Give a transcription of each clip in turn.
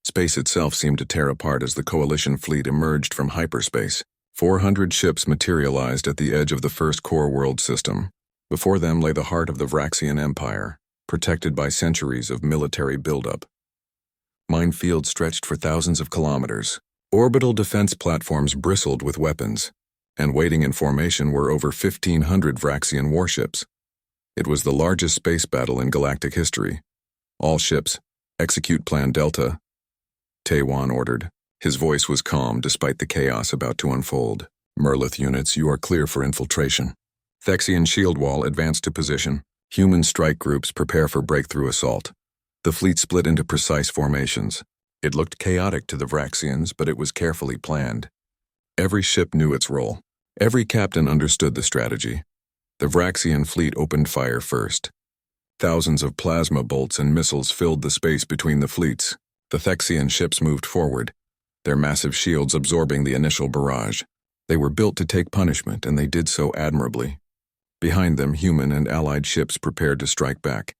Space itself seemed to tear apart as the Coalition fleet emerged from hyperspace. 400 ships materialized at the edge of the first core world system. Before them lay the heart of the Vraxian Empire, protected by centuries of military buildup. Minefields stretched for thousands of kilometers. Orbital defense platforms bristled with weapons, and waiting in formation were over 1,500 Vraxian warships. It was the largest space battle in galactic history. All ships, execute Plan Delta, Taiwan ordered. His voice was calm despite the chaos about to unfold. Merlith units, you are clear for infiltration. Thexian shield wall advanced to position. Human strike groups prepare for breakthrough assault. The fleet split into precise formations. It looked chaotic to the Vraxians, but it was carefully planned. Every ship knew its role. Every captain understood the strategy. The Vraxian fleet opened fire first. Thousands of plasma bolts and missiles filled the space between the fleets. The Thexian ships moved forward, their massive shields absorbing the initial barrage. They were built to take punishment, and they did so admirably. Behind them, human and allied ships prepared to strike back.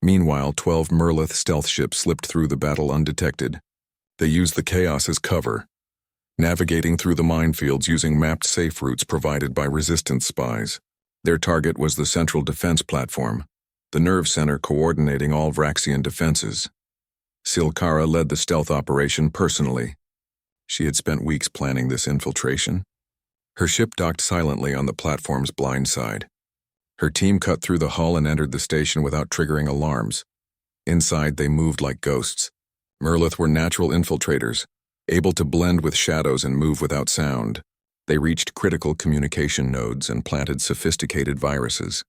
Meanwhile, 12 Merlith stealth ships slipped through the battle undetected. They used the chaos as cover, navigating through the minefields using mapped safe routes provided by resistance spies. Their target was the central defense platform, the nerve center coordinating all Vraxian defenses. Silkara led the stealth operation personally. She had spent weeks planning this infiltration. Her ship docked silently on the platform's blind side. Her team cut through the hull and entered the station without triggering alarms. Inside, they moved like ghosts. Merlith were natural infiltrators, able to blend with shadows and move without sound. They reached critical communication nodes and planted sophisticated viruses.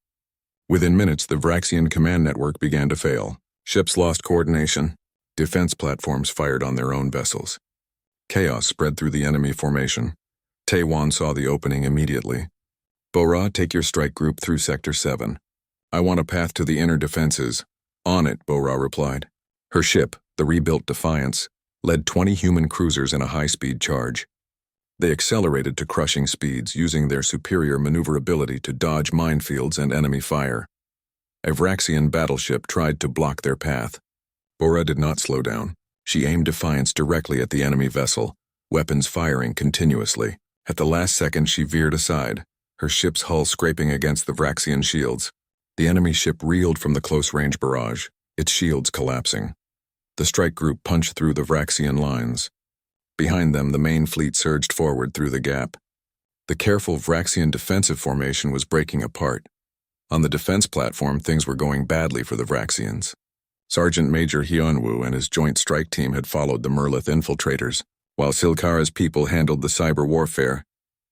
Within minutes, the Vraxian command network began to fail. Ships lost coordination. Defense platforms fired on their own vessels. Chaos spread through the enemy formation. Taiwan saw the opening immediately. Bora, take your strike group through Sector 7. I want a path to the inner defenses. On it, Bora replied. Her ship, the rebuilt Defiance, led 20 human cruisers in a high-speed charge. They accelerated to crushing speeds, using their superior maneuverability to dodge minefields and enemy fire. A Vraxian battleship tried to block their path. Bora did not slow down. She aimed Defiance directly at the enemy vessel, weapons firing continuously. At the last second, she veered aside, her ship's hull scraping against the Vraxian shields. The enemy ship reeled from the close-range barrage, its shields collapsing. The strike group punched through the Vraxian lines. Behind them, the main fleet surged forward through the gap. The careful Vraxian defensive formation was breaking apart. On the defense platform, things were going badly for the Vraxians. Sergeant Major Hyunwoo and his joint strike team had followed the Merlith infiltrators, while Silkara's people handled the cyber warfare.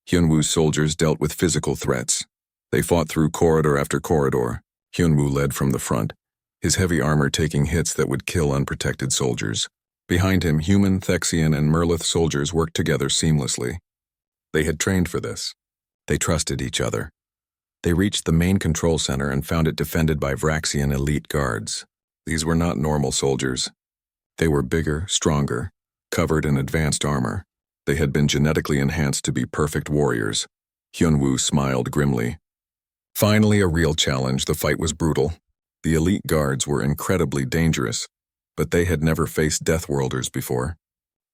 Hyunwoo's soldiers dealt with physical threats. They fought through corridor after corridor. Hyunwoo led from the front, his heavy armor taking hits that would kill unprotected soldiers. Behind him, human, Thexian, and Merlith soldiers worked together seamlessly. They had trained for this. They trusted each other. They reached the main control center and found it defended by Vraxian elite guards. These were not normal soldiers. They were bigger, stronger, covered in advanced armor. They had been genetically enhanced to be perfect warriors. Hyunwoo smiled grimly. Finally, a real challenge. The fight was brutal. The elite guards were incredibly dangerous, but they had never faced Deathworlders before.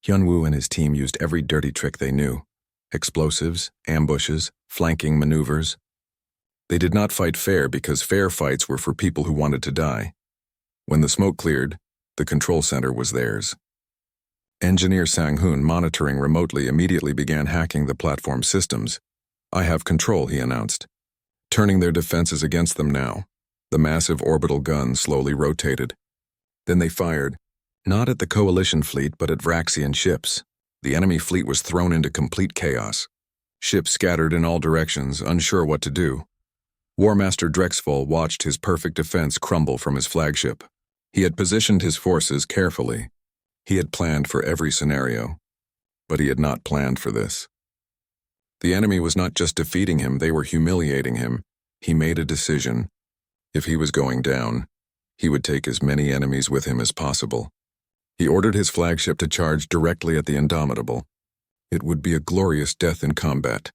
Hyunwoo and his team used every dirty trick they knew. Explosives, ambushes, flanking maneuvers. They did not fight fair because fair fights were for people who wanted to die. When the smoke cleared, the control center was theirs. Engineer Sang-hoon, monitoring remotely, immediately began hacking the platform systems. I have control, he announced. Turning their defenses against them now. The massive orbital guns slowly rotated. Then they fired, not at the Coalition fleet but at Vraxian ships. The enemy fleet was thrown into complete chaos. Ships scattered in all directions, unsure what to do. War Master Drexfall watched his perfect defense crumble from his flagship. He had positioned his forces carefully. He had planned for every scenario, but he had not planned for this. The enemy was not just defeating him, they were humiliating him. He made a decision. If he was going down, he would take as many enemies with him as possible. He ordered his flagship to charge directly at the Indomitable. It would be a glorious death in combat.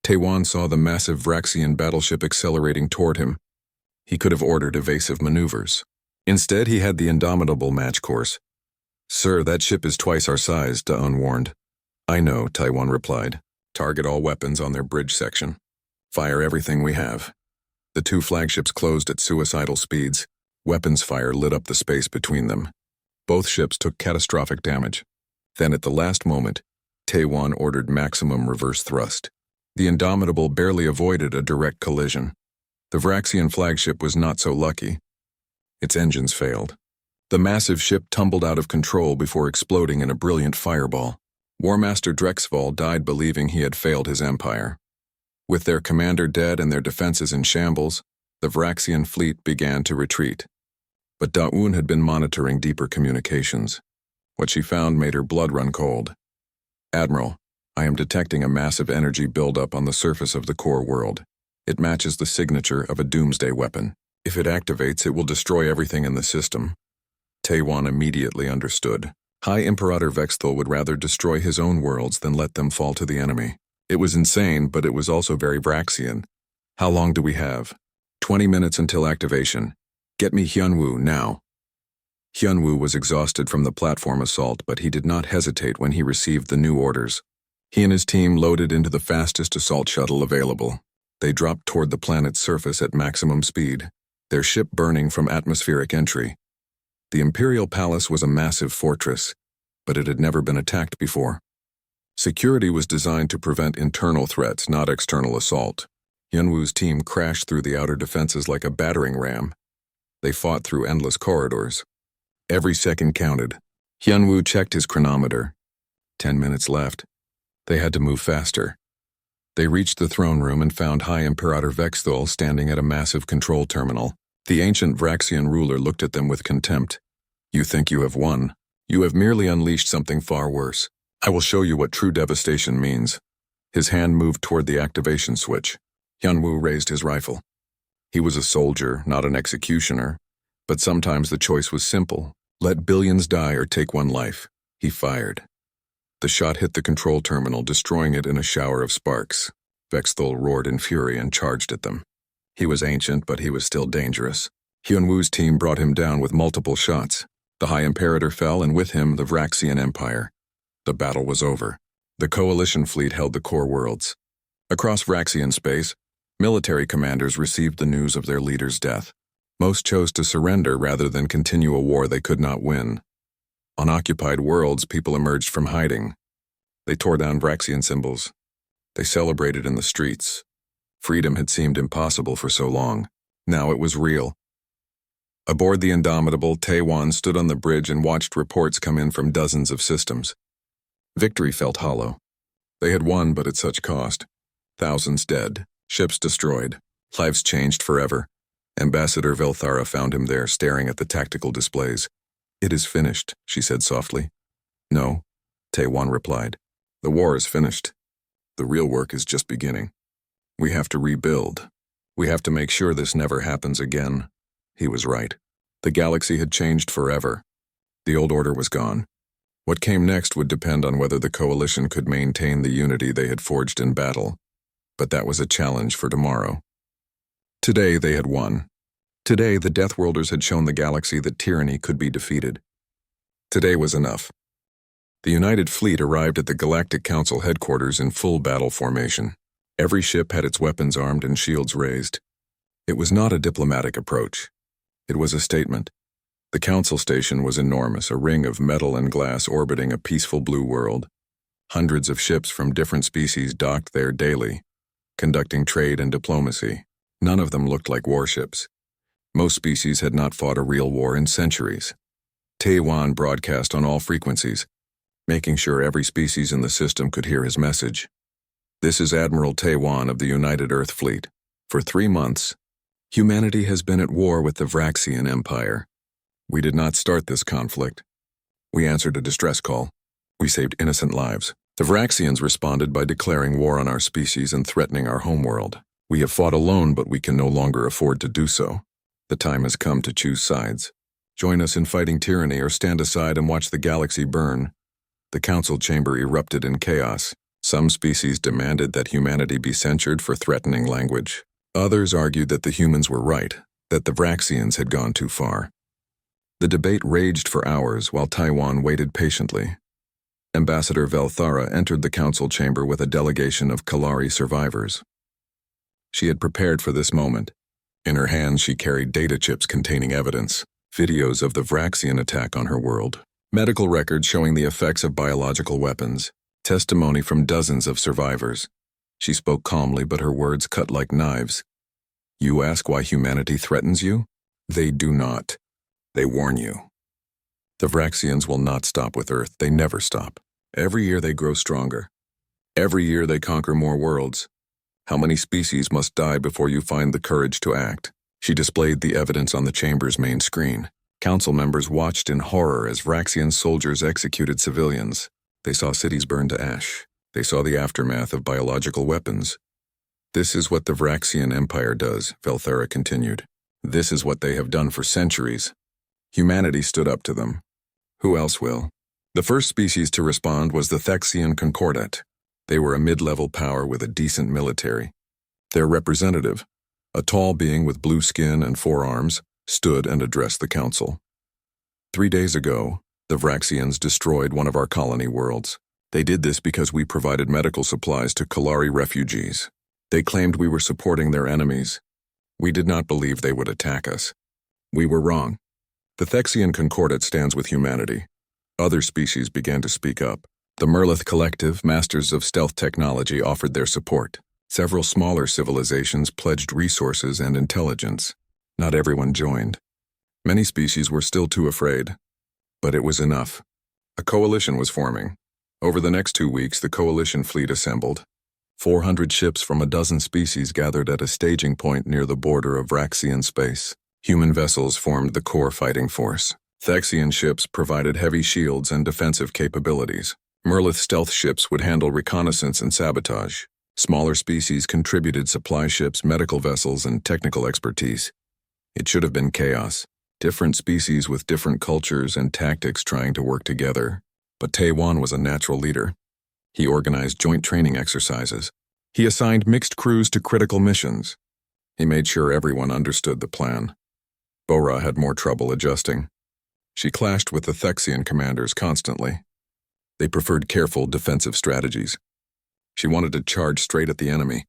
Taiwan saw the massive Vraxian battleship accelerating toward him. He could have ordered evasive maneuvers. Instead, he had the Indomitable match course. Sir, that ship is twice our size, Daun warned. I know, Taiwan replied. Target all weapons on their bridge section. Fire everything we have. The two flagships closed at suicidal speeds. Weapons fire lit up the space between them. Both ships took catastrophic damage. Then at the last moment, Taiwan ordered maximum reverse thrust. The Indomitable barely avoided a direct collision. The Vraxian flagship was not so lucky. Its engines failed. The massive ship tumbled out of control before exploding in a brilliant fireball. War Master Drexval died believing he had failed his empire. With their commander dead and their defenses in shambles, the Vraxian fleet began to retreat. But Daun had been monitoring deeper communications. What she found made her blood run cold. Admiral, I am detecting a massive energy buildup on the surface of the core world. It matches the signature of a doomsday weapon. If it activates, it will destroy everything in the system. Taiwan immediately understood. High Imperator Vexthal would rather destroy his own worlds than let them fall to the enemy. It was insane, but it was also very Vraxian. How long do we have? 20 minutes until activation. Get me Hyunwoo now. Hyunwoo was exhausted from the platform assault, but he did not hesitate when he received the new orders. He and his team loaded into the fastest assault shuttle available. They dropped toward the planet's surface at maximum speed, their ship burning from atmospheric entry. The Imperial Palace was a massive fortress, but it had never been attacked before. Security was designed to prevent internal threats, not external assault. Hyunwoo's team crashed through the outer defenses like a battering ram. They fought through endless corridors. Every second counted. Hyunwoo checked his chronometer. 10 minutes left. They had to move faster. They reached the throne room and found High Imperator Vexthal standing at a massive control terminal. The ancient Vraxian ruler looked at them with contempt. You think you have won. You have merely unleashed something far worse. I will show you what true devastation means. His hand moved toward the activation switch. Hyunwoo raised his rifle. He was a soldier, not an executioner, but sometimes the choice was simple. Let billions die or take one life. He fired. The shot hit the control terminal, destroying it in a shower of sparks. Vexthal roared in fury and charged at them. He was ancient, but he was still dangerous. Hyunwoo's team brought him down with multiple shots. The High Imperator fell, and with him the Vraxian Empire. The battle was over. The Coalition fleet held the core worlds. Across Vraxian space, military commanders received the news of their leader's death. Most chose to surrender rather than continue a war they could not win. On occupied worlds, people emerged from hiding. They tore down Vraxian symbols. They celebrated in the streets. Freedom had seemed impossible for so long. Now it was real. Aboard the Indomitable, Taiwan stood on the bridge and watched reports come in from dozens of systems. Victory felt hollow. They had won, but at such cost. Thousands dead, ships destroyed, lives changed forever. Ambassador Velthara found him there, staring at the tactical displays. It is finished, she said softly. No, Taiwan replied. The war is finished. The real work is just beginning. We have to rebuild. We have to make sure this never happens again. He was right. The galaxy had changed forever. The old order was gone. What came next would depend on whether the Coalition could maintain the unity they had forged in battle. But that was a challenge for tomorrow. Today they had won. Today the Deathworlders had shown the galaxy that tyranny could be defeated. Today was enough. The United Fleet arrived at the Galactic Council headquarters in full battle formation. Every ship had its weapons armed and shields raised. It was not a diplomatic approach. It was a statement. The council station was enormous, a ring of metal and glass orbiting a peaceful blue world. Hundreds of ships from different species docked there daily, conducting trade and diplomacy. None of them looked like warships. Most species had not fought a real war in centuries. Taiwan broadcast on all frequencies, making sure every species in the system could hear his message. This is Admiral Taiwan of the United Earth Fleet. For 3 months, humanity has been at war with the Vraxian Empire. We did not start this conflict. We answered a distress call. We saved innocent lives. The Vraxians responded by declaring war on our species and threatening our homeworld. We have fought alone, but we can no longer afford to do so. The time has come to choose sides. Join us in fighting tyranny or stand aside and watch the galaxy burn. The council chamber erupted in chaos. Some species demanded that humanity be censured for threatening language. Others argued that the humans were right, that the Vraxians had gone too far. The debate raged for hours while Taiwan waited patiently. Ambassador Velthara entered the council chamber with a delegation of Kalari survivors. She had prepared for this moment. In her hands she carried data chips containing evidence, videos of the Vraxian attack on her world, medical records showing the effects of biological weapons, testimony from dozens of survivors. She spoke calmly, but her words cut like knives. You ask why humanity threatens you? They do not. They warn you. The Vraxians will not stop with Earth. They never stop. Every year they grow stronger. Every year they conquer more worlds. How many species must die before you find the courage to act? She displayed the evidence on the chamber's main screen. Council members watched in horror as Vraxian soldiers executed civilians. They saw cities burn to ash. They saw the aftermath of biological weapons. This is what the Vraxian Empire does, Velthara continued. This is what they have done for centuries. Humanity stood up to them. Who else will? The first species to respond was the Thexian Concordat. They were a mid-level power with a decent military. Their representative, a tall being with blue skin and 4 arms, stood and addressed the council. 3 days ago, the Vraxians destroyed one of our colony worlds. They did this because we provided medical supplies to Kalari refugees. They claimed we were supporting their enemies. We did not believe they would attack us. We were wrong. The Thexian Concordat stands with humanity. Other species began to speak up. The Merlith Collective, masters of stealth technology, offered their support. Several smaller civilizations pledged resources and intelligence. Not everyone joined. Many species were still too afraid. But it was enough. A coalition was forming. Over the next 2 weeks, the coalition fleet assembled. 400 ships from a dozen species gathered at a staging point near the border of Vraxian space. Human vessels formed the core fighting force. Thexian ships provided heavy shields and defensive capabilities. Merlith stealth ships would handle reconnaissance and sabotage. Smaller species contributed supply ships, medical vessels, and technical expertise. It should have been chaos. Different species with different cultures and tactics trying to work together. But Taiwan was a natural leader. He organized joint training exercises. He assigned mixed crews to critical missions. He made sure everyone understood the plan. Bora had more trouble adjusting. She clashed with the Thexian commanders constantly. They preferred careful defensive strategies. She wanted to charge straight at the enemy.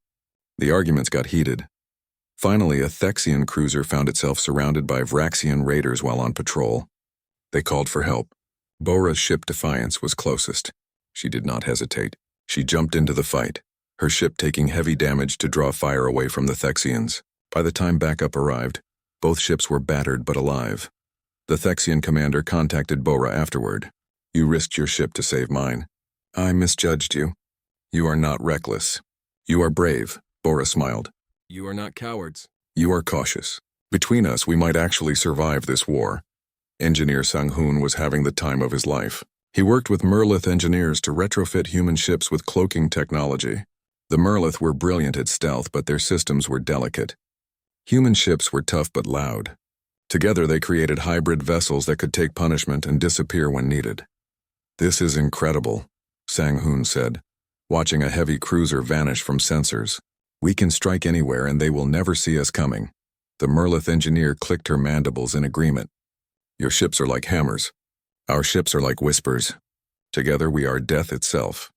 The arguments got heated. Finally, a Thexian cruiser found itself surrounded by Vraxian raiders while on patrol. They called for help. Bora's ship Defiance was closest. She did not hesitate. She jumped into the fight, her ship taking heavy damage to draw fire away from the Thexians. By the time backup arrived, both ships were battered but alive. The Thexian commander contacted Bora afterward. You risked your ship to save mine. I misjudged you. You are not reckless. You are brave, Bora smiled. You are not cowards. You are cautious. Between us, we might actually survive this war. Engineer Sang-hoon was having the time of his life. He worked with Merlith engineers to retrofit human ships with cloaking technology. The Merlith were brilliant at stealth, but their systems were delicate. Human ships were tough but loud. Together they created hybrid vessels that could take punishment and disappear when needed. This is incredible, Sang-hoon said, watching a heavy cruiser vanish from sensors. We can strike anywhere and they will never see us coming. The Merlith engineer clicked her mandibles in agreement. Your ships are like hammers. Our ships are like whispers. Together we are death itself.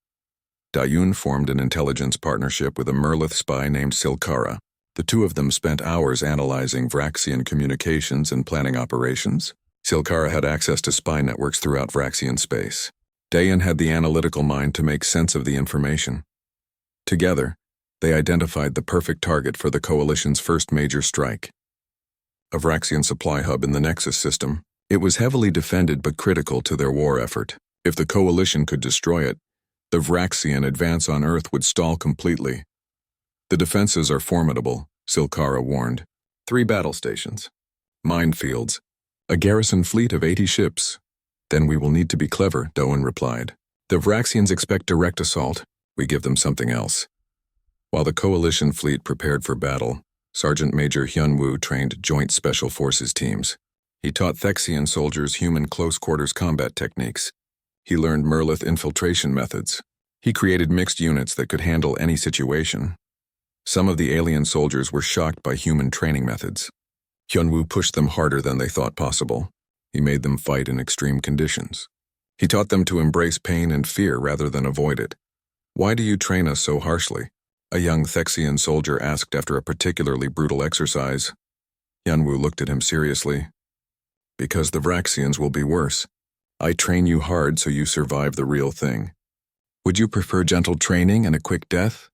Dayun formed an intelligence partnership with a Merlith spy named Silkara. The two of them spent hours analyzing Vraxian communications and planning operations. Silkara had access to spy networks throughout Vraxian space. Dayan had the analytical mind to make sense of the information. Together, they identified the perfect target for the Coalition's first major strike. A Vraxian supply hub in the Nexus system. It was heavily defended but critical to their war effort. If the Coalition could destroy it, the Vraxian advance on Earth would stall completely. The defenses are formidable, Silkara warned. 3 battle stations, minefields, a garrison fleet of 80 ships. Then we will need to be clever, Doan replied. The Vraxians expect direct assault. We give them something else. While the Coalition fleet prepared for battle, Sergeant Major Hyun-woo trained Joint Special Forces teams. He taught Thexian soldiers human close-quarters combat techniques. He learned Merlith infiltration methods. He created mixed units that could handle any situation. Some of the alien soldiers were shocked by human training methods. Hyun-woo pushed them harder than they thought possible. He made them fight in extreme conditions. He taught them to embrace pain and fear rather than avoid it. "Why do you train us so harshly?" a young Thexian soldier asked after a particularly brutal exercise. Yanwu looked at him seriously. "Because the Vraxians will be worse. I train you hard so you survive the real thing." "Would you prefer gentle training and a quick death?"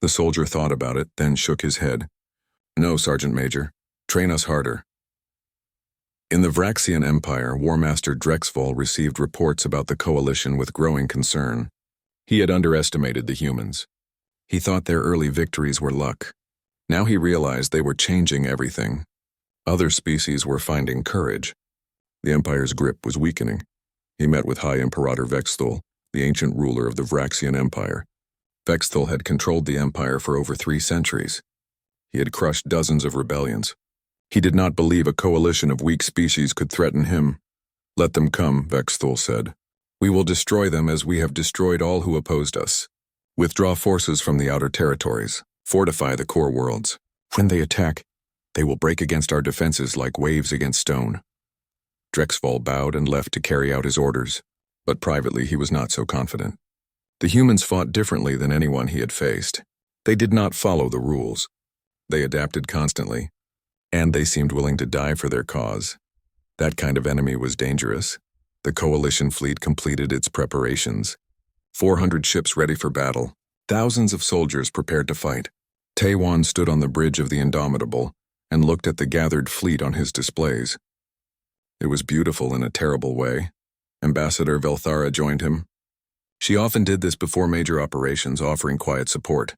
The soldier thought about it, then shook his head. "No, Sergeant Major. Train us harder." In the Vraxian Empire, War Master Drexval received reports about the coalition with growing concern. He had underestimated the humans. He thought their early victories were luck. Now he realized they were changing everything. Other species were finding courage. The Empire's grip was weakening. He met with High Imperator Vexthul, the ancient ruler of the Vraxian Empire. Vexthul had controlled the Empire for over 3 centuries. He had crushed dozens of rebellions. He did not believe a coalition of weak species could threaten him. "Let them come," Vexthul said. "We will destroy them as we have destroyed all who opposed us. Withdraw forces from the outer territories. Fortify the core worlds. When they attack, they will break against our defenses like waves against stone." Drexval bowed and left to carry out his orders, but privately he was not so confident. The humans fought differently than anyone he had faced. They did not follow the rules. They adapted constantly, and they seemed willing to die for their cause. That kind of enemy was dangerous. The coalition fleet completed its preparations. 400 ships ready for battle. Thousands of soldiers prepared to fight. Taiwan stood on the bridge of the Indomitable and looked at the gathered fleet on his displays. It was beautiful in a terrible way. Ambassador Velthara joined him. She often did this before major operations, offering quiet support.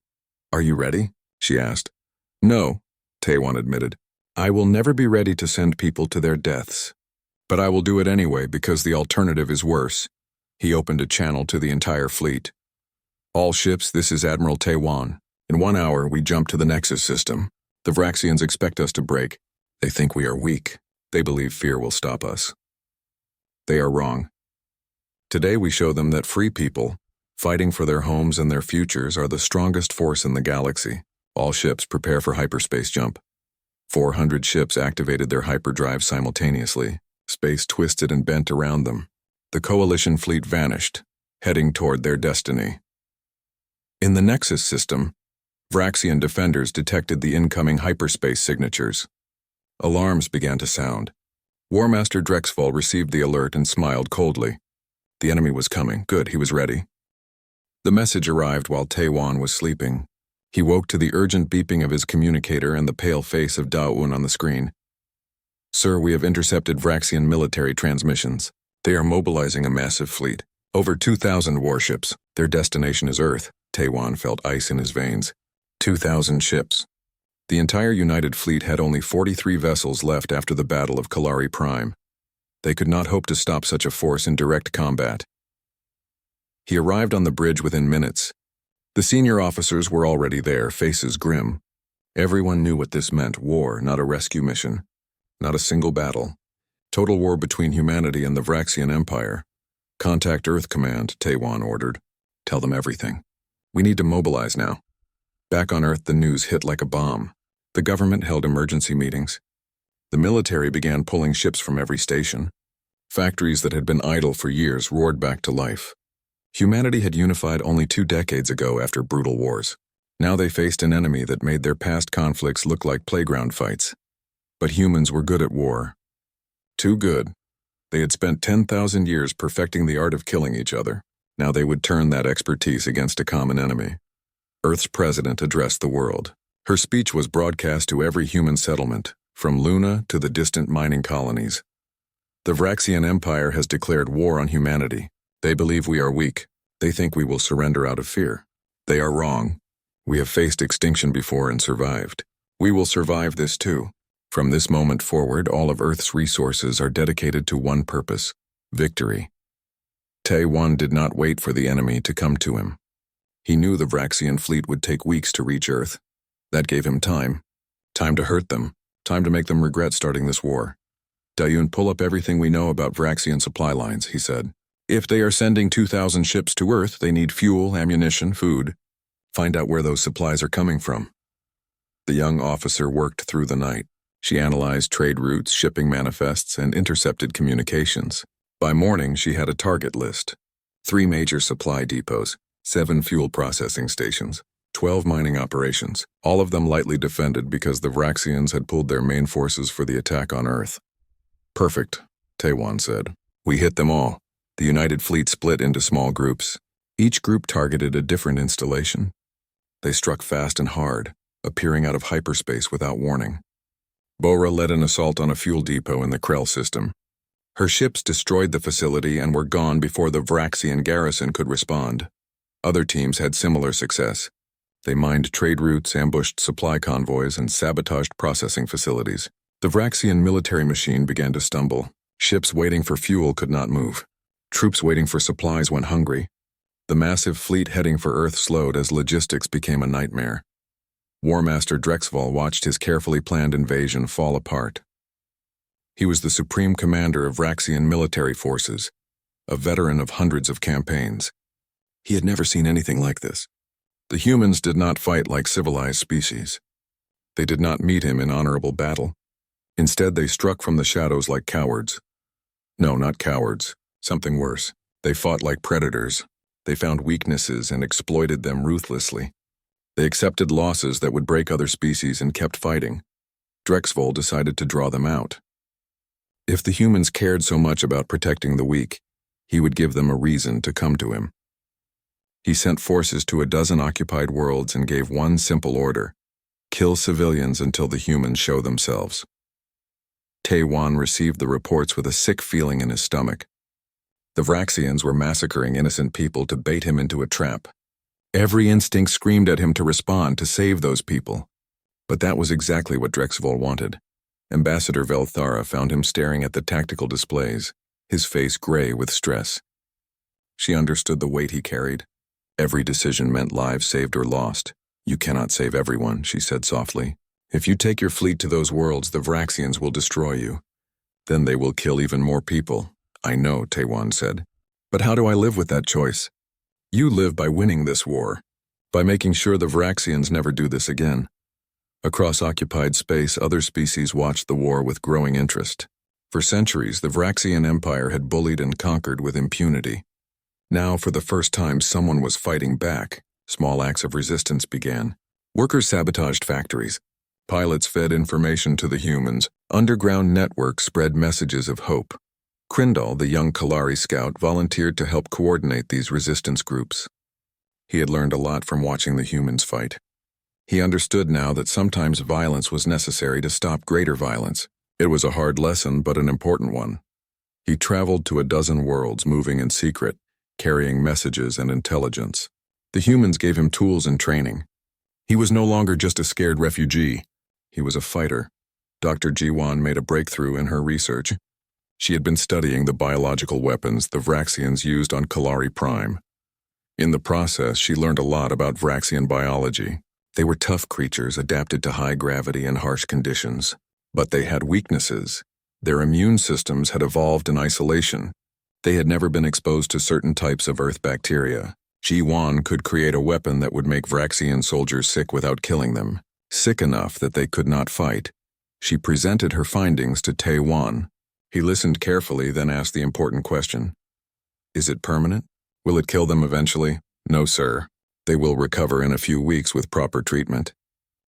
"Are you ready?" she asked. "No," Taiwan admitted. "I will never be ready to send people to their deaths. But I will do it anyway because the alternative is worse." He opened a channel to the entire fleet. "All ships, this is Admiral Taiwan. In 1 hour, we jump to the Nexus system. The Vraxians expect us to break. They think we are weak. They believe fear will stop us. They are wrong. Today we show them that free people, fighting for their homes and their futures, are the strongest force in the galaxy. All ships prepare for hyperspace jump." 400 ships activated their hyperdrive simultaneously. Space twisted and bent around them. The coalition fleet vanished, heading toward their destiny. In the Nexus system, Vraxian defenders detected the incoming hyperspace signatures. Alarms began to sound. War Master Drexval received the alert and smiled coldly. The enemy was coming. Good, he was ready. The message arrived while Taiwan was sleeping. He woke to the urgent beeping of his communicator and the pale face of Daoun on the screen. "Sir, we have intercepted Vraxian military transmissions. They are mobilizing a massive fleet. Over 2,000 warships. Their destination is Earth." Taiwan felt ice in his veins. 2,000 ships. The entire United Fleet had only 43 vessels left after the Battle of Kalari Prime. They could not hope to stop such a force in direct combat. He arrived on the bridge within minutes. The senior officers were already there, faces grim. Everyone knew what this meant: war, not a rescue mission. Not a single battle. Total war between humanity and the Vraxian Empire. "Contact Earth Command," Taiwan ordered. "Tell them everything. We need to mobilize now." Back on Earth, the news hit like a bomb. The government held emergency meetings. The military began pulling ships from every station. Factories that had been idle for years roared back to life. Humanity had unified only 2 decades ago after brutal wars. Now they faced an enemy that made their past conflicts look like playground fights. But humans were good at war. Too good. They had spent 10,000 years perfecting the art of killing each other. Now they would turn that expertise against a common enemy. Earth's president addressed the world. Her speech was broadcast to every human settlement, from Luna to the distant mining colonies. "The Vraxian Empire has declared war on humanity. They believe we are weak. They think we will surrender out of fear. They are wrong. We have faced extinction before and survived. We will survive this too. From this moment forward, all of Earth's resources are dedicated to one purpose: victory." Taiwan did not wait for the enemy to come to him. He knew the Vraxian fleet would take weeks to reach Earth. That gave him time. Time to hurt them. Time to make them regret starting this war. "Daoun, pull up everything we know about Vraxian supply lines," he said. "If they are sending 2,000 ships to Earth, they need fuel, ammunition, food. Find out where those supplies are coming from." The young officer worked through the night. She analyzed trade routes, shipping manifests, and intercepted communications. By morning, she had a target list. 3 major supply depots, 7 fuel processing stations, 12 mining operations, all of them lightly defended because the Vraxians had pulled their main forces for the attack on Earth. Perfect, Taewon said. We hit them all. The United Fleet split into small groups. Each group targeted a different installation. They struck fast and hard, appearing out of hyperspace without warning. Bora led an assault on a fuel depot in the Krell system. Her ships destroyed the facility and were gone before the Vraxian garrison could respond. Other teams had similar success. They mined trade routes, ambushed supply convoys, and sabotaged processing facilities. The Vraxian military machine began to stumble. Ships waiting for fuel could not move. Troops waiting for supplies went hungry. The massive fleet heading for Earth slowed as logistics became a nightmare. War Master Drexval watched his carefully planned invasion fall apart. He was the supreme commander of Vraxian military forces, a veteran of hundreds of campaigns. He had never seen anything like this. The humans did not fight like civilized species. They did not meet him in honorable battle. Instead, they struck from the shadows like cowards. No, not cowards. Something worse. They fought like predators. They found weaknesses and exploited them ruthlessly. They accepted losses that would break other species and kept fighting. Drexval decided to draw them out. If the humans cared so much about protecting the weak, he would give them a reason to come to him. He sent forces to 12 occupied worlds and gave one simple order: kill civilians until the humans show themselves. Taewon received the reports with a sick feeling in his stomach. The Vraxians were massacring innocent people to bait him into a trap. Every instinct screamed at him to respond, to save those people. But that was exactly what Drexval wanted. Ambassador Velthara found him staring at the tactical displays, his face gray with stress. She understood the weight he carried. Every decision meant lives saved or lost. You cannot save everyone, she said softly. If you take your fleet to those worlds, the Vraxians will destroy you. Then they will kill even more people. I know, Taewon said. But how do I live with that choice? You live by winning this war, by making sure the Vraxians never do this again. Across occupied space, other species watched the war with growing interest. For centuries, the Vraxian Empire had bullied and conquered with impunity. Now, for the first time, someone was fighting back. Small acts of resistance began. Workers sabotaged factories. Pilots fed information to the humans. Underground networks spread messages of hope. Krindal, the young Kalari scout, volunteered to help coordinate these resistance groups. He had learned a lot from watching the humans fight. He understood now that sometimes violence was necessary to stop greater violence. It was a hard lesson, but an important one. He traveled to 12 worlds, moving in secret, carrying messages and intelligence. The humans gave him tools and training. He was no longer just a scared refugee. He was a fighter. Dr. Jiwan made a breakthrough in her research. She had been studying the biological weapons the Vraxians used on Kalari Prime. In the process, she learned a lot about Vraxian biology. They were tough creatures adapted to high gravity and harsh conditions. But they had weaknesses. Their immune systems had evolved in isolation. They had never been exposed to certain types of Earth bacteria. Jiwan could create a weapon that would make Vraxian soldiers sick without killing them, sick enough that they could not fight. She presented her findings to Taewon. He listened carefully, then asked the important question. Is it permanent? Will it kill them eventually? No, sir. They will recover in a few weeks with proper treatment.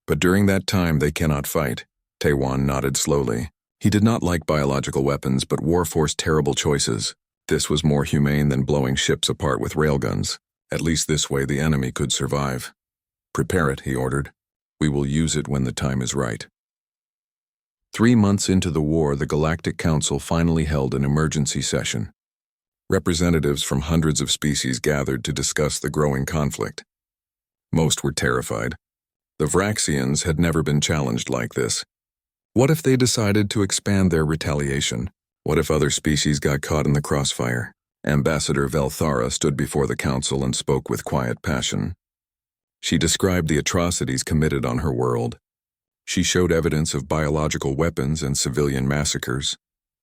But during that time, they cannot fight. Taewon nodded slowly. He did not like biological weapons, but war forced terrible choices. This was more humane than blowing ships apart with railguns. At least this way the enemy could survive. Prepare it, he ordered. We will use it when the time is right. 3 months into the war, the Galactic Council finally held an emergency session. Representatives from hundreds of species gathered to discuss the growing conflict. Most were terrified. The Vraxians had never been challenged like this. What if they decided to expand their retaliation? What if other species got caught in the crossfire? Ambassador Velthara stood before the council and spoke with quiet passion. She described the atrocities committed on her world. She showed evidence of biological weapons and civilian massacres.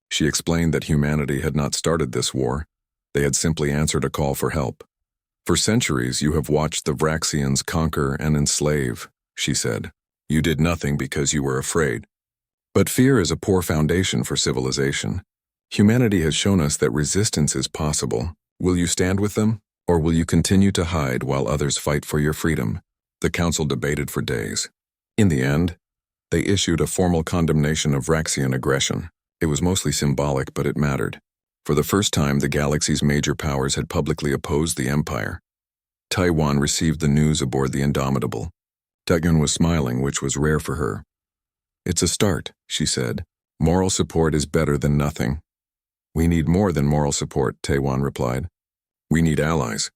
She explained that humanity had not started this war. They had simply answered a call for help. For centuries, you have watched the Vraxians conquer and enslave, she said. You did nothing because you were afraid. But fear is a poor foundation for civilization. Humanity has shown us that resistance is possible. Will you stand with them, or will you continue to hide while others fight for your freedom? The council debated for days. In the end, they issued a formal condemnation of Vraxian aggression. It was mostly symbolic, but it mattered. For the first time, the galaxy's major powers had publicly opposed the Empire. Taiwan received the news aboard the Indomitable. Taegeun was smiling, which was rare for her. "It's a start," she said. "Moral support is better than nothing." "We need more than moral support," Taiwan replied. "We need allies.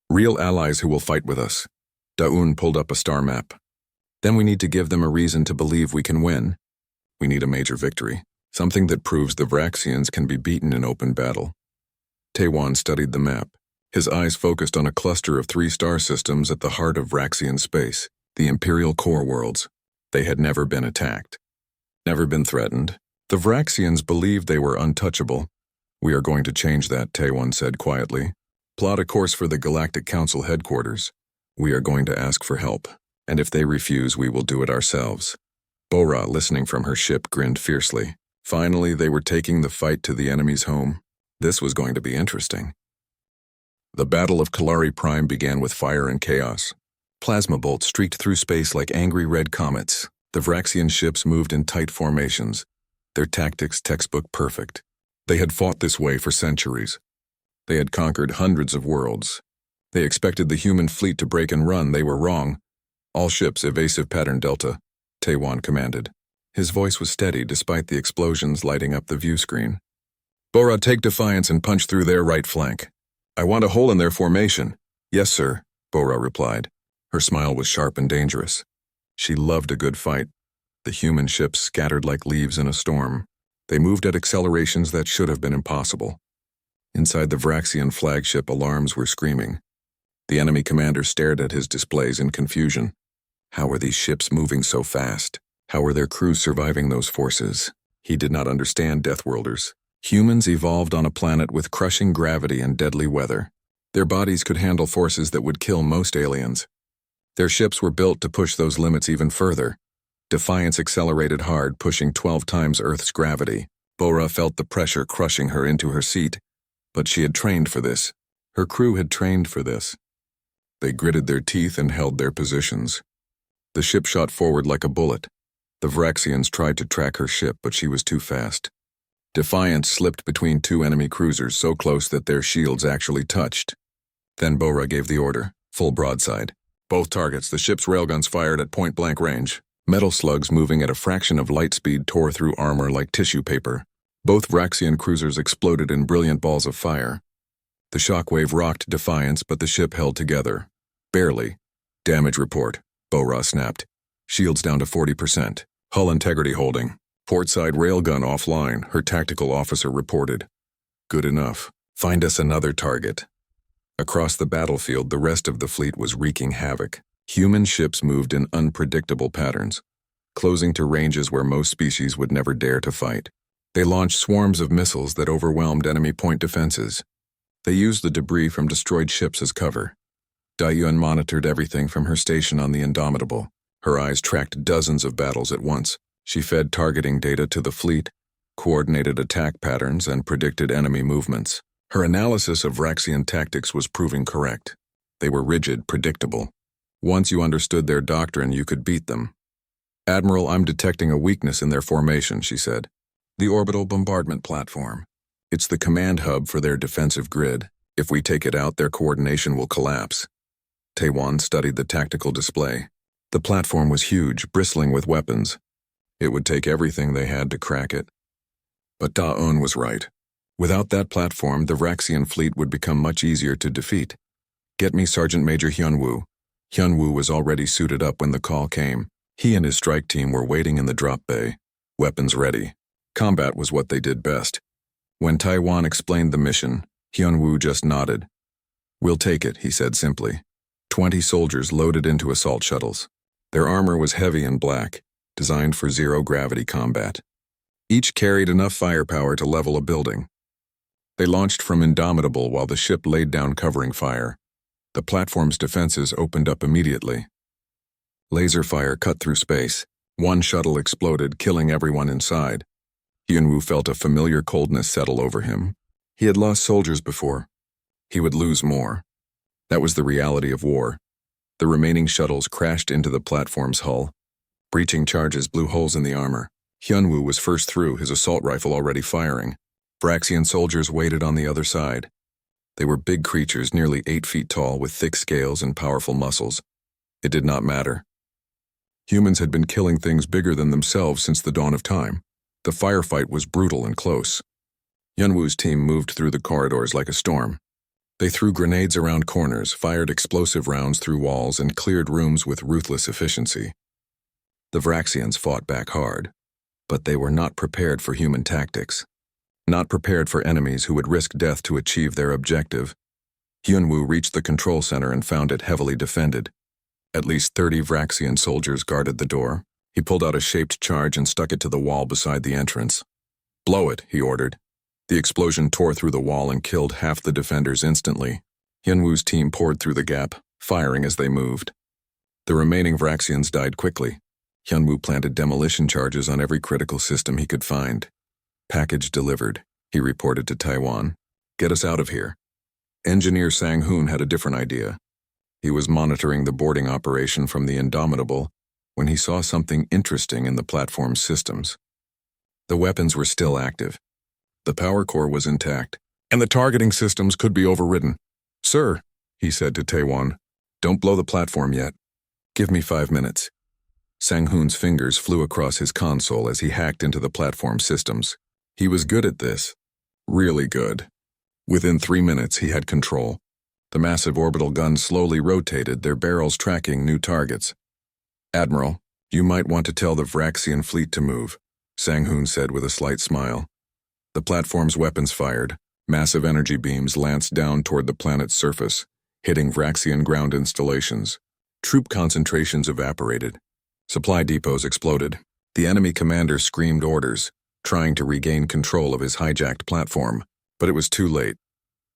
Real allies who will fight with us." Daun pulled up a star map. "Then we need to give them a reason to believe we can win. We need a major victory, something that proves the Vraxians can be beaten in open battle." Taiwan studied the map. His eyes focused on a cluster of 3 star systems at the heart of Vraxian space, the Imperial core worlds. They had never been attacked, never been threatened. The Vraxians believed they were untouchable. "We are going to change that," Taiwan said quietly. "Plot a course for the Galactic Council headquarters. We are going to ask for help, and if they refuse, we will do it ourselves." Bora, listening from her ship, grinned fiercely. Finally, they were taking the fight to the enemy's home. This was going to be interesting. The Battle of Kalari Prime began with fire and chaos. Plasma bolts streaked through space like angry red comets. The Vraxian ships moved in tight formations, their tactics textbook perfect. They had fought this way for centuries. They had conquered hundreds of worlds. They expected the human fleet to break and run. They were wrong. "All ships, evasive pattern Delta," Taiwan commanded. His voice was steady despite the explosions lighting up the view screen. "Bora, take Defiance and punch through their right flank. I want a hole in their formation." "Yes, sir," Bora replied. Her smile was sharp and dangerous. She loved a good fight. The human ships scattered like leaves in a storm. They moved at accelerations that should have been impossible. Inside the Vraxian flagship, alarms were screaming. The enemy commander stared at his displays in confusion. How were these ships moving so fast? How were their crews surviving those forces? He did not understand Deathworlders. Humans evolved on a planet with crushing gravity and deadly weather. Their bodies could handle forces that would kill most aliens. Their ships were built to push those limits even further. Defiance accelerated hard, pushing 12 times Earth's gravity. Bora felt the pressure crushing her into her seat. But she had trained for this. Her crew had trained for this. They gritted their teeth and held their positions. The ship shot forward like a bullet. The Vraxians tried to track her ship, but she was too fast. Defiance slipped between 2 enemy cruisers so close that their shields actually touched. Then Bora gave the order, full broadside. Both targets, the ship's railguns fired at point-blank range. Metal slugs moving at a fraction of light speed tore through armor like tissue paper. Both Vraxian cruisers exploded in brilliant balls of fire. The shockwave rocked Defiance, but the ship held together. Barely. "Damage report," Bora snapped. "Shields down to 40%. Hull integrity holding. Portside railgun offline," her tactical officer reported. "Good enough. Find us another target." Across the battlefield, the rest of the fleet was wreaking havoc. Human ships moved in unpredictable patterns, closing to ranges where most species would never dare to fight. They launched swarms of missiles that overwhelmed enemy point defenses. They used the debris from destroyed ships as cover. Daiyun monitored everything from her station on the Indomitable. Her eyes tracked dozens of battles at once. She fed targeting data to the fleet, coordinated attack patterns, and predicted enemy movements. Her analysis of Vraxian tactics was proving correct. They were rigid, predictable. Once you understood their doctrine, you could beat them. "Admiral, I'm detecting a weakness in their formation," she said. "The orbital bombardment platform. It's the command hub for their defensive grid. If we take it out, their coordination will collapse." Taiwan studied the tactical display. The platform was huge, bristling with weapons. It would take everything they had to crack it. But Daun was right. Without that platform, the Vraxian fleet would become much easier to defeat. "Get me Sergeant Major Hyunwoo." Hyunwoo was already suited up when the call came. He and his strike team were waiting in the drop bay, weapons ready. Combat was what they did best. When Taiwan explained the mission, Hyunwoo just nodded. "We'll take it," he said simply. 20 soldiers loaded into assault shuttles. Their armor was heavy and black, designed for zero-gravity combat. Each carried enough firepower to level a building. They launched from Indomitable while the ship laid down covering fire. The platform's defenses opened up immediately. Laser fire cut through space, One shuttle exploded, killing everyone inside. Hyunwoo felt a familiar coldness settle over him. He had lost soldiers before. He would lose more. That was the reality of war. The remaining shuttles crashed into the platform's hull. Breaching charges blew holes in the armor. Hyunwoo was first through, his assault rifle already firing. Vraxian soldiers waited on the other side. They were big creatures, nearly 8 feet tall, with thick scales and powerful muscles. It did not matter. Humans had been killing things bigger than themselves since the dawn of time. The firefight was brutal and close. Hyunwoo's team moved through the corridors like a storm. They threw grenades around corners, fired explosive rounds through walls, and cleared rooms with ruthless efficiency. The Vraxians fought back hard, but they were not prepared for human tactics. Not prepared for enemies who would risk death to achieve their objective. Hyunwoo reached the control center and found it heavily defended. At least 30 Vraxian soldiers guarded the door. He pulled out a shaped charge and stuck it to the wall beside the entrance. "Blow it," he ordered. The explosion tore through the wall and killed half the defenders instantly. Hyunwoo's team poured through the gap, firing as they moved. The remaining Vraxians died quickly. Hyunwoo planted demolition charges on every critical system he could find. "Package delivered," he reported to Taiwan. "Get us out of here." Engineer Sang-hoon had a different idea. He was monitoring the boarding operation from the Indomitable when he saw something interesting in the platform's systems. The weapons were still active. The power core was intact, and the targeting systems could be overridden. "Sir," he said to Taiwan, "don't blow the platform yet. Give me 5 minutes." Sang-hoon's fingers flew across his console as he hacked into the platform systems. He was good at this. Really good. Within 3 minutes, he had control. The massive orbital guns slowly rotated, their barrels tracking new targets. "Admiral, you might want to tell the Vraxian fleet to move," Sang-hoon said with a slight smile. The platform's weapons fired. Massive energy beams lanced down toward the planet's surface, hitting Vraxian ground installations. Troop concentrations evaporated. Supply depots exploded. The enemy commander screamed orders, trying to regain control of his hijacked platform, but it was too late.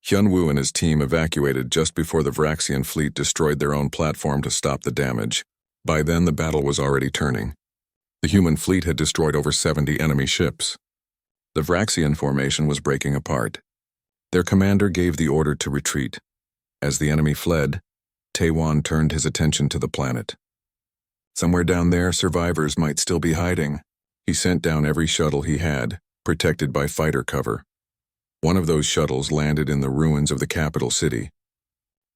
Hyunwoo and his team evacuated just before the Vraxian fleet destroyed their own platform to stop the damage. By then, the battle was already turning. The human fleet had destroyed over 70 enemy ships. The Vraxian formation was breaking apart. Their commander gave the order to retreat. As the enemy fled, Taiwan turned his attention to the planet. Somewhere down there, survivors might still be hiding. He sent down every shuttle he had, protected by fighter cover. One of those shuttles landed in the ruins of the capital city.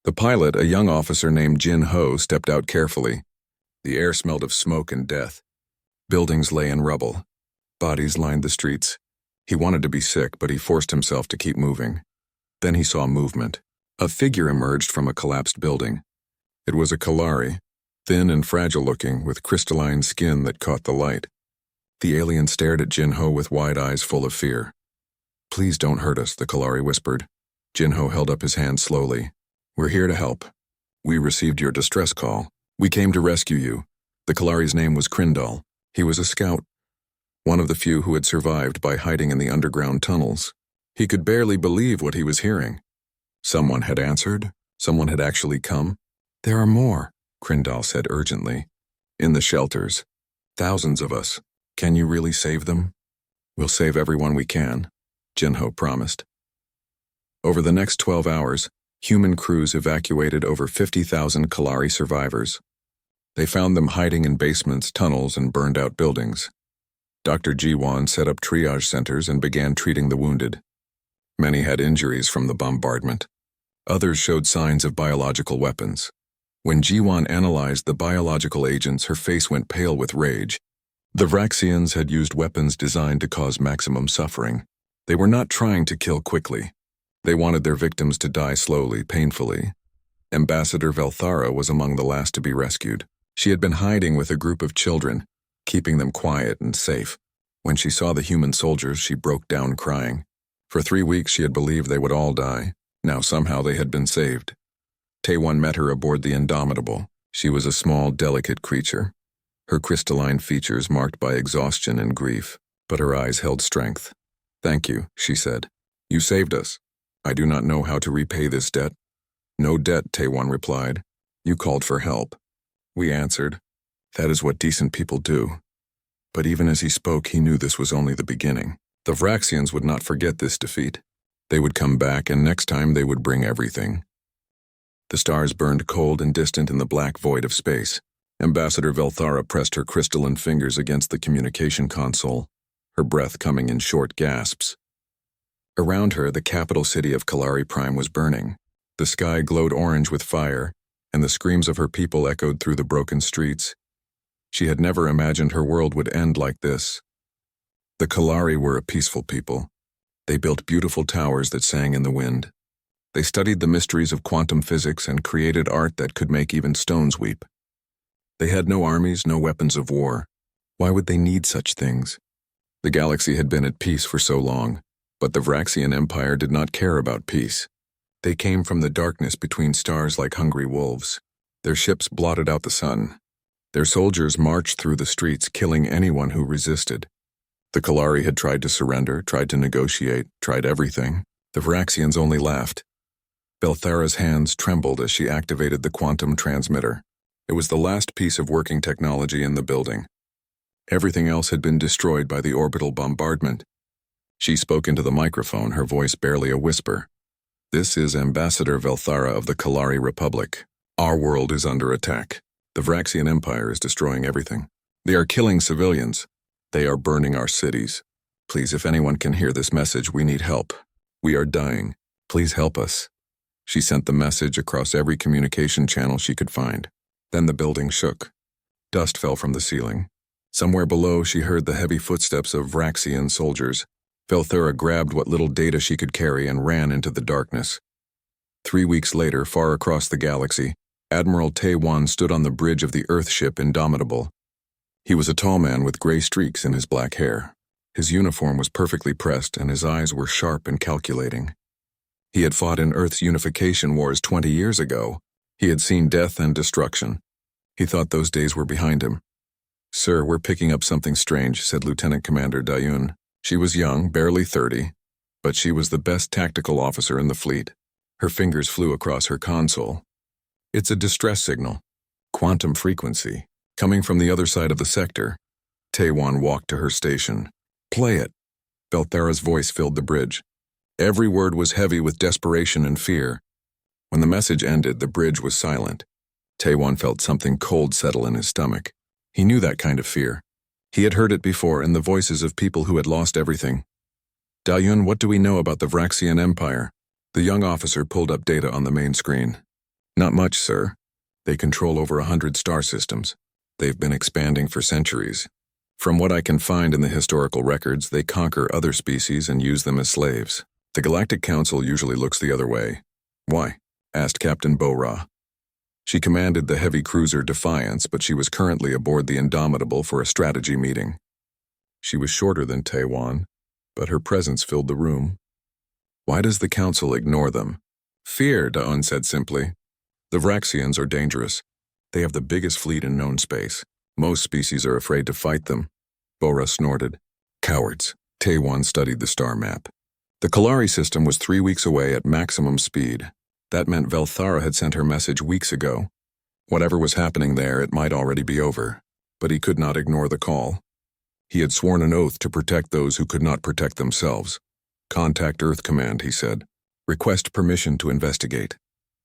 The pilot, a young officer named Jin Ho, stepped out carefully. The air smelled of smoke and death. Buildings lay in rubble. Bodies lined the streets. He wanted to be sick, but he forced himself to keep moving. Then he saw movement. A figure emerged from a collapsed building. It was a Kalari, thin and fragile-looking, with crystalline skin that caught the light. The alien stared at Jin Ho with wide eyes full of fear. "Please don't hurt us," the Kalari whispered. Jin Ho held up his hand slowly. "We're here to help. We received your distress call. We came to rescue you." The Kalari's name was Krindal. He was a scout, one of the few who had survived by hiding in the underground tunnels. He could barely believe what he was hearing. Someone had answered. Someone had actually come. "There are more," Krindal said urgently. "In the shelters. Thousands of us. Can you really save them?" "We'll save everyone we can," Jinho promised. Over the next 12 hours, human crews evacuated over 50,000 Kalari survivors. They found them hiding in basements, tunnels, and burned-out buildings. Dr. Jiwon set up triage centers and began treating the wounded. Many had injuries from the bombardment. Others showed signs of biological weapons. When Jiwon analyzed the biological agents, her face went pale with rage. The Vraxians had used weapons designed to cause maximum suffering. They were not trying to kill quickly. They wanted their victims to die slowly, painfully. Ambassador Velthara was among the last to be rescued. She had been hiding with a group of children, keeping them quiet and safe. When she saw the human soldiers, she broke down crying. For 3 weeks she had believed they would all die. Now somehow they had been saved. Taewon met her aboard the Indomitable. She was a small, delicate creature, her crystalline features marked by exhaustion and grief, but her eyes held strength. "Thank you," she said. "You saved us. I do not know how to repay this debt." "No debt," Taewon replied. "You called for help." We answered. "That is what decent people do." But even as he spoke, he knew this was only the beginning. The Vraxians would not forget this defeat. They would come back, and next time they would bring everything. The stars burned cold and distant in the black void of space. Ambassador Velthara pressed her crystalline fingers against the communication console, her breath coming in short gasps. Around her, the capital city of Kalari Prime was burning. The sky glowed orange with fire, and the screams of her people echoed through the broken streets. She had never imagined her world would end like this. The Kalari were a peaceful people. They built beautiful towers that sang in the wind. They studied the mysteries of quantum physics and created art that could make even stones weep. They had no armies, no weapons of war. Why would they need such things? The galaxy had been at peace for so long, but the Vraxian Empire did not care about peace. They came from the darkness between stars like hungry wolves. Their ships blotted out the sun. Their soldiers marched through the streets, killing anyone who resisted. The Kalari had tried to surrender, tried to negotiate, tried everything. The Vraxians only laughed. Velthara's hands trembled as she activated the quantum transmitter. It was the last piece of working technology in the building. Everything else had been destroyed by the orbital bombardment. She spoke into the microphone, her voice barely a whisper. "This is Ambassador Velthara of the Kalari Republic. Our world is under attack. The Vraxian Empire is destroying everything. They are killing civilians. They are burning our cities. Please, if anyone can hear this message, we need help. We are dying. Please help us." She sent the message across every communication channel she could find. Then the building shook. Dust fell from the ceiling. Somewhere below, she heard the heavy footsteps of Vraxian soldiers. Velthara grabbed what little data she could carry and ran into the darkness. 3 weeks later, far across the galaxy, Admiral Taewan stood on the bridge of the Earth ship Indomitable. He was a tall man with gray streaks in his black hair. His uniform was perfectly pressed, and his eyes were sharp and calculating. He had fought in Earth's unification wars 20 years ago. He had seen death and destruction. He thought those days were behind him. "Sir, we're picking up something strange," said Lieutenant Commander Dayun. She was young, barely 30, but she was the best tactical officer in the fleet. Her fingers flew across her console. "It's a distress signal. Quantum frequency. Coming from the other side of the sector." Taewan walked to her station. "Play it." Velthara's voice filled the bridge. Every word was heavy with desperation and fear. When the message ended, the bridge was silent. Taewan felt something cold settle in his stomach. He knew that kind of fear. He had heard it before in the voices of people who had lost everything. "Dayun, what do we know about the Vraxian Empire?" The young officer pulled up data on the main screen. "Not much, sir. They control over 100 star systems. They've been expanding for centuries. From what I can find in the historical records, they conquer other species and use them as slaves. The Galactic Council usually looks the other way." "Why?" asked Captain Bo-Ra. She commanded the heavy cruiser Defiance, but she was currently aboard the Indomitable for a strategy meeting. She was shorter than Taewan, but her presence filled the room. "Why does the Council ignore them?" "Fear," Daon said simply. "The Vraxians are dangerous. They have the biggest fleet in known space. Most species are afraid to fight them." Bo-Ra snorted. "Cowards." Taewan studied the star map. The Kalari system was 3 weeks away at maximum speed. That meant Velthara had sent her message weeks ago. Whatever was happening there, it might already be over. But he could not ignore the call. He had sworn an oath to protect those who could not protect themselves. "Contact Earth Command," he said. "Request permission to investigate."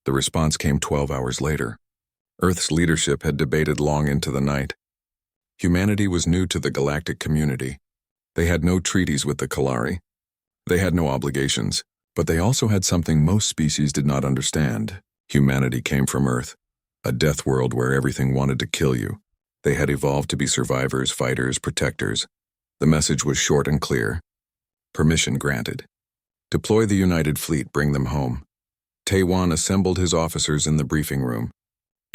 The response came 12 hours later. Earth's leadership had debated long into the night. Humanity was new to the galactic community. They had no treaties with the Kalari. They had no obligations. But they also had something most species did not understand. Humanity came from Earth, a death world where everything wanted to kill you. They had evolved to be survivors, fighters, protectors. The message was short and clear. Permission granted. Deploy the United Fleet, bring them home. Taewan assembled his officers in the briefing room.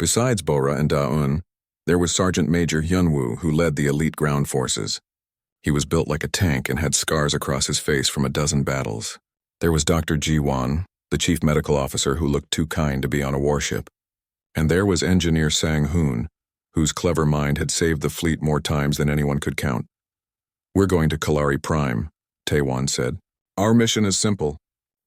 Besides Bo-Ra and Daun, there was Sergeant Major Hyunwoo, who led the elite ground forces. He was built like a tank and had scars across his face from a dozen battles. There was Dr. Ji-Won, the chief medical officer who looked too kind to be on a warship. And there was Engineer Sang-hoon, whose clever mind had saved the fleet more times than anyone could count. "We're going to Kalari Prime," Taewan said. "Our mission is simple.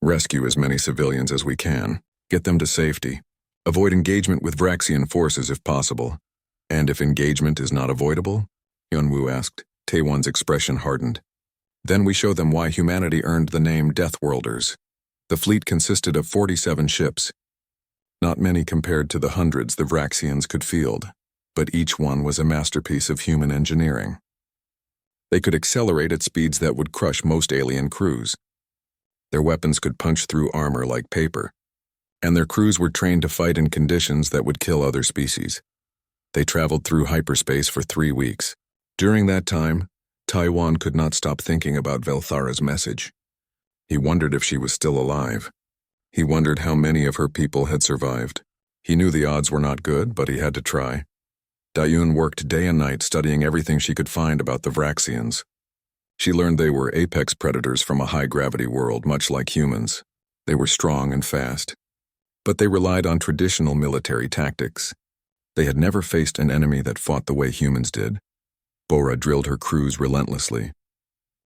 Rescue as many civilians as we can. Get them to safety. Avoid engagement with Vraxian forces if possible." "And if engagement is not avoidable?" Hyunwoo asked. Taewon's expression hardened. Then we show them why humanity earned the name Deathworlders. The fleet consisted of 47 ships. Not many compared to the hundreds the Vraxians could field, but each one was a masterpiece of human engineering. They could accelerate at speeds that would crush most alien crews. Their weapons could punch through armor like paper, and their crews were trained to fight in conditions that would kill other species. They traveled through hyperspace for 3 weeks. During that time, Taewon could not stop thinking about Velthara's message. He wondered if she was still alive. He wondered how many of her people had survived. He knew the odds were not good, but he had to try. Dayun worked day and night studying everything she could find about the Vraxians. She learned they were apex predators from a high-gravity world, much like humans. They were strong and fast, but they relied on traditional military tactics. They had never faced an enemy that fought the way humans did. Bora drilled her crews relentlessly.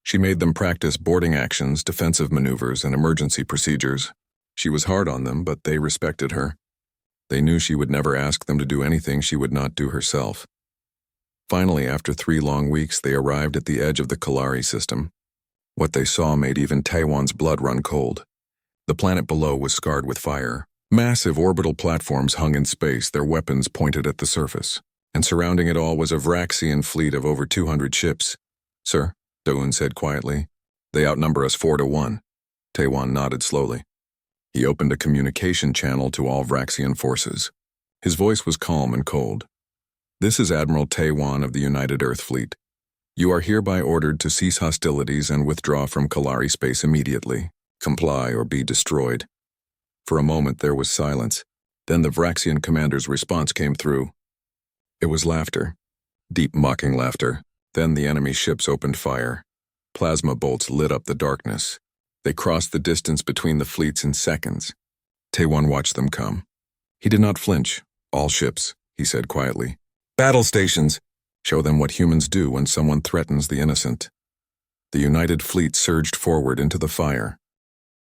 She made them practice boarding actions, defensive maneuvers, and emergency procedures. She was hard on them, but they respected her. They knew she would never ask them to do anything she would not do herself. Finally, after 3 long weeks, they arrived at the edge of the Kalari system. What they saw made even Taewon's blood run cold. The planet below was scarred with fire. Massive orbital platforms hung in space, their weapons pointed at the surface. And surrounding it all was a Vraxian fleet of over 200 ships. "Sir," Daeun said quietly, "they outnumber us 4-1. Taewon nodded slowly. He opened a communication channel to all Vraxian forces. His voice was calm and cold. "This is Admiral Taewon of the United Earth Fleet. You are hereby ordered to cease hostilities and withdraw from Kalari space immediately. Comply or be destroyed." For a moment there was silence. Then the Vraxian commander's response came through. It was laughter. Deep mocking laughter. Then the enemy ships opened fire. Plasma bolts lit up the darkness. They crossed the distance between the fleets in seconds. Taewon watched them come. He did not flinch. "All ships," he said quietly. "Battle stations! Show them what humans do when someone threatens the innocent." The united fleet surged forward into the fire.